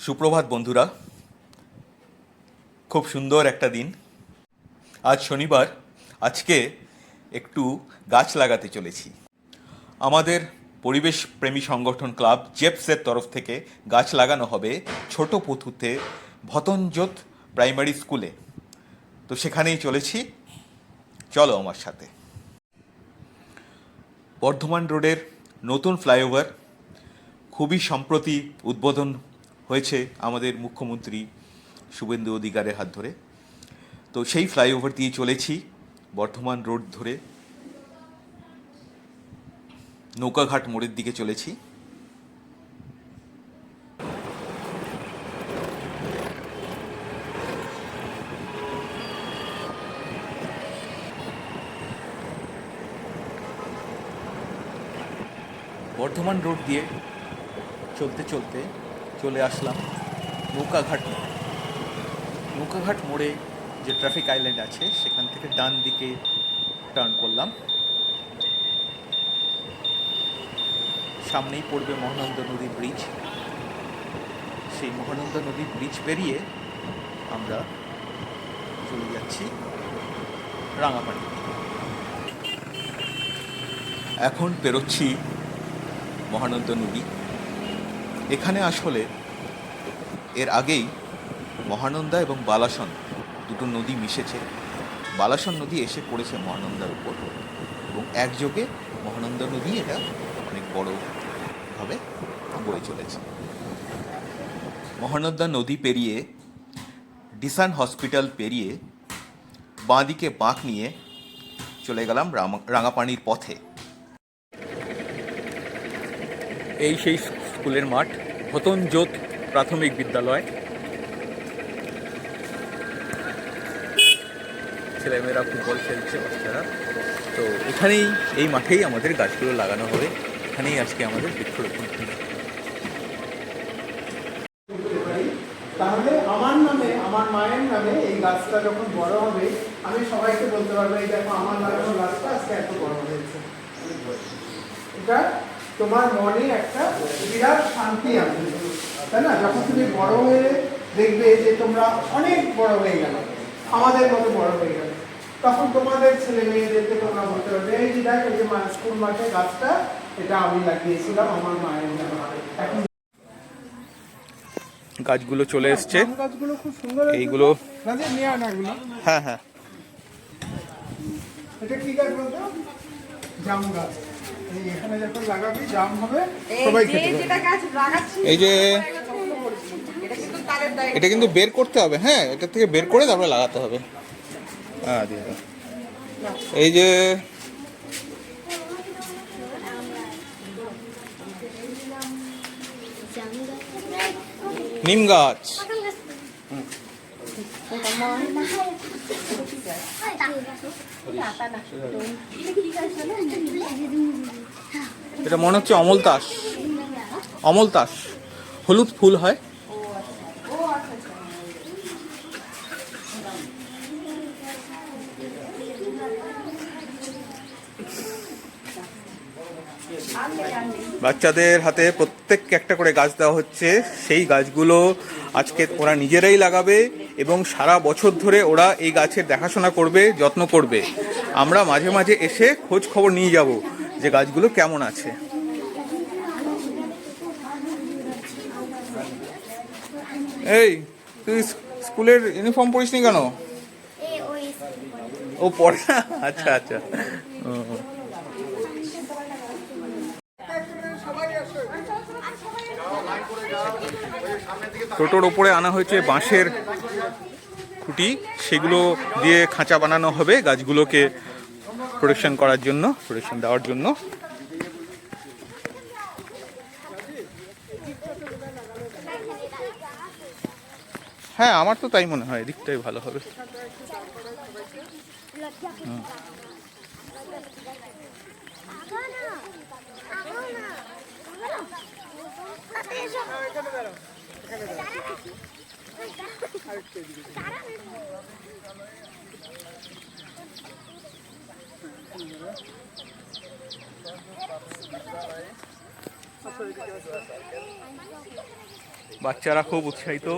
সুপ্রভাত বন্ধুরা, খুব সুন্দর একটা দিন। আজ শনিবার। আজকে একটু গাছ লাগাতে চলেছি। আমাদের পরিবেশ প্রেমী সংগঠন ক্লাব জেপসের তরফ থেকে গাছ লাগানো হবে ছোট পথুতে ভতনজোত প্রাইমারি স্কুলে। তো সেখানেই চলেছি, চলো আমার সাথে। বর্ধমান রোডের নতুন ফ্লাইওভার খুবই সম্প্রতি উদ্বোধন হয়েছে আমাদের মুখ্যমন্ত্রী শুভেন্দু অধিকারের হাত ধরে। তো সেই ফ্লাইওভার দিয়ে চলেছি বর্ধমান রোড ধরে নৌকাঘাট মোড়ের দিকে চলেছি। বর্ধমান রোড দিয়ে চলতে চলতে চলে আসলাম নৌকাঘাট মোড়ে। নৌকাঘাট মোড়ে যে ট্রাফিক আইল্যান্ড আছে সেখান থেকে ডান দিকে টার্ন করলাম। সামনেই পড়বে মহানন্দা নদী ব্রিজ। সেই মহানন্দা নদী ব্রিজ পেরিয়ে আমরা চলে যাচ্ছি রাঙাপানি। এখন পেরোচ্ছি মহানন্দা নদী। এখানে আসলে এর আগেই মহানন্দা এবং বালাসন দুটো নদী মিশেছে। বালাসন নদী এসে পড়েছে মহানন্দার উপর এবং একযোগে মহানন্দা নদী এটা অনেক বড়ভাবে বয়ে চলেছে। মহানন্দা নদী পেরিয়ে ডিসান হসপিটাল পেরিয়ে বাঁদিকে বাঁক নিয়ে চলে গেলাম রাঙাপানির পথে। এই সেই স্কুলের মাঠ, ভতনজোত প্রাথমিক বিদ্যালয়। ছেলেমেয়েরা ফুটবল খেলছে, বাচ্চারা। তো এখানেই, এই মাঠেই আমাদের গাছগুলো লাগানো হবে। এখানেই আজকে আমাদের বৃক্ষরোপণ। তাহলে আমার নামে, আমার মায়ের নামে এই গাছটা যখন বড় হবে, আমি সবাইকে বলতে পারবো এই দেখো আমার লাগানো গাছটা আজকে এত বড় হয়েছে। এটা তোমার মনে একটা বিরাট শান্তি আছে, তাই না? যখন তুমি বড় হয়ে দেখবে যে তোমরা অনেক বড় হয়ে গেল, আমাদের মতো বড় হয়ে গেল, তখন তোমাদের ছেলে মেয়েদেরকে তোমরা বলতে পারবে এই যে দেখ এই যে স্কুল মাঠে গাছটা এটা আমি লাগিয়েছিলাম আমার মায়ের নামে। এখন গাছগুলো চলে এসছে। গাছগুলো খুব সুন্দর, এইগুলো হ্যাঁ হ্যাঁ, এটা কি গাছ বলতো? জাম গাছ। এখানে যখন লাগাবি জাম হবে, সবাই খেতে পারবে। এই যে এটা কিন্তু বের করতে হবে, হ্যাঁ, এটা থেকে বের করে তারপরে লাগাতে হবে। হ্যাঁ, দিয়ে দাও। এই যে নিম গাছ। এটা মনে হচ্ছে অমলতাস। অমলতাস হলুদ ফুল হয়। বাচ্চাদের হাতে প্রত্যেককে একটা করে গাছ দেওয়া হচ্ছে। সেই গাছগুলো আজকে ওরা নিজেরাই লাগাবে এবং সারা বছর ধরে ওরা এই গাছের দেখাশোনা করবে, যত্ন করবে। আমরা মাঝে মাঝে এসে খোঁজ খবর নিয়ে যাব যে গাছগুলো কেমন আছে। এই তুই স্কুলের ইউনিফর্ম পরিসনি কেন? ও পড়ে না? আচ্ছা আচ্ছা। টোটোর ওপরে আনা হয়েছে বাঁশের খুঁটি, সেগুলো দিয়ে খাঁচা বানানো হবে গাছগুলোকে প্রোটেকশন করার জন্য, প্রোটেকশন দেওয়ার জন্য। হ্যাঁ, আমার তো তাই মনে হয়, এদিকটাই ভালো হবে। বাচ্চারা খুব উৎসাহিত,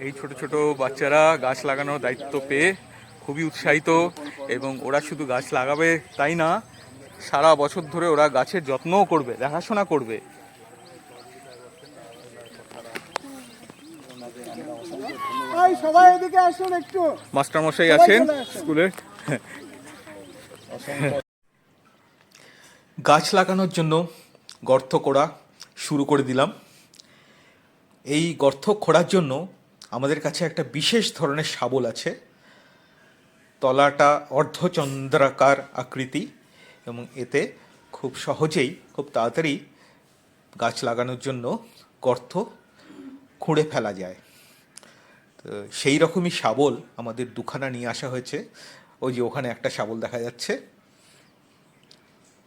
এই ছোট ছোট বাচ্চারা গাছ লাগানোর দায়িত্ব পেয়ে খুবই উৎসাহিত, এবং ওরা শুধু গাছ লাগাবে তাই না, সারা বছর ধরে ওরা গাছের যত্নও করবে, দেখাশোনা করবে। সবাই এদিকে আসুন একটু। মাস্টারমশাই আছেন স্কুলের। গাছ লাগানোর জন্য গর্ত করা শুরু করে দিলাম। এই গর্ত খোঁড়ার জন্য আমাদের কাছে একটা বিশেষ ধরনের শাবল আছে। তলাটা অর্ধচন্দ্রাকার আকৃতি, এবং এতে খুব সহজেই, খুব তাড়াতাড়ি গাছ লাগানোর জন্য গর্ত খুঁড়ে ফেলা যায়। তো সেই রকমই শাবল আমাদের দুখানা নিয়ে আসা হয়েছে। ওই যে ওখানে একটা শাবল দেখা যাচ্ছে।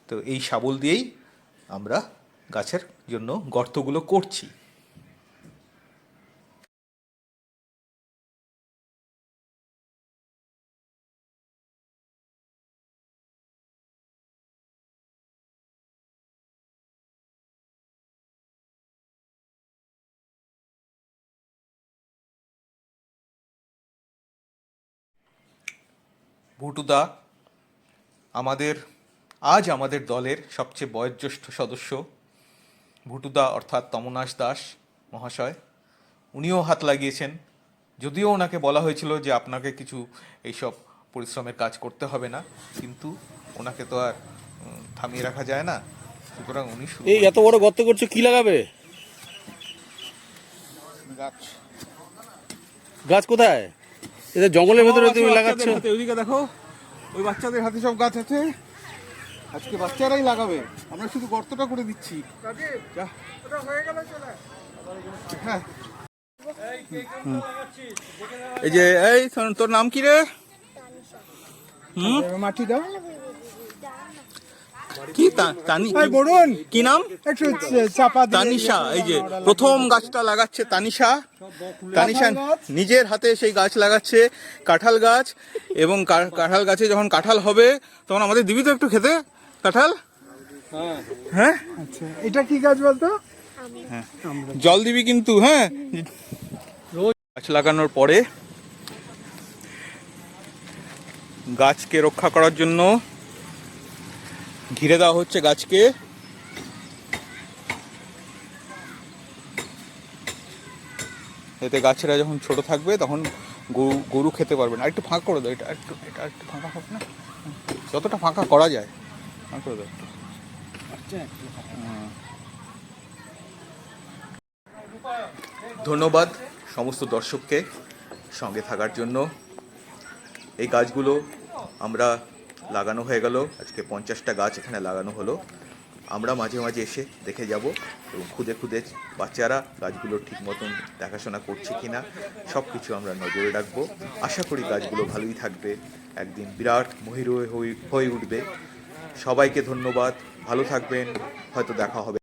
তো এই শাবল দিয়েই আমরা গাছের জন্য গর্তগুলো করছি। ভুটুদা আমাদের দলের সবচেয়ে বয়োজ্যেষ্ঠ সদস্য। ভুটুদা অর্থাৎ তমনাশ দাস মহাশয়, উনিও হাত লাগিয়েছেন। যদিও ওনাকে বলা হয়েছিল যে আপনাকে কিছু এইসব পরিশ্রমের কাজ করতে হবে না, কিন্তু ওনাকে তো আর থামিয়ে রাখা যায় না, সুতরাং উনি এই এত বড় গর্ত করছো, কি লাগাবে? গাছ। গাছ কোথায়? এটা জঙ্গলের ভেতরে তুমি লাগাচ্ছ? ওইদিকে দেখো, ওই বাচ্চাদের হাতে সব গাছ আছে, আজকে বাচ্চারাই লাগাবে, আমরা শুধু গর্তটা করে দিচ্ছি। যা। হ্যাঁ, এই যে, এই তোর নাম কি রে? মাটি দাও। কি বলুন কি নাম? একটু চাপা দিয়ে। তানিশা। এই যে প্রথম গাছটা লাগাচ্ছে তানিশা। তানিশা নিজের হাতে সেই গাছ লাগাচ্ছে, কাঁঠাল গাছ। এবং কাঁঠাল গাছে যখন কাঁঠাল হবে তখন আমাদের দিবি তো একটু খেতে কাঁঠাল? হ্যাঁ, আচ্ছা, এটা কি গাছ বলতো? জল দিবি কিন্তু। হ্যাঁ, গাছ লাগানোর পরে গাছকে রক্ষা করার জন্য ঘিরে দেওয়া হচ্ছে গাছকে। এতে গাছেরা যখন ছোট থাকবে তখন গরু খেতে পারবে না। একটু ফাঁকা করে দাও, এটা একটু ফাঁকা হবে না? যতটা ফাঁকা করা যায় ফাঁকা করে দাও একটু। ধন্যবাদ সমস্ত দর্শককে সঙ্গে থাকার জন্য। এই গাছগুলো আমরা লাগানো হয়ে গেল, আজকে 50টা গাছ এখানে লাগানো হলো। আমরা মাঝে মাঝে এসে দেখে যাব, এবং খুদে খুদে বাচ্চারা গাছগুলো ঠিক মতন দেখাশোনা করছে কিনা সব কিছু আমরা নজরে রাখবো। আশা করি গাছগুলো ভালোই থাকবে, একদিন বিরাট মহিরুহে হয়ে উঠবে। সবাইকে ধন্যবাদ, ভালো থাকবেন, হয়তো দেখা হবে।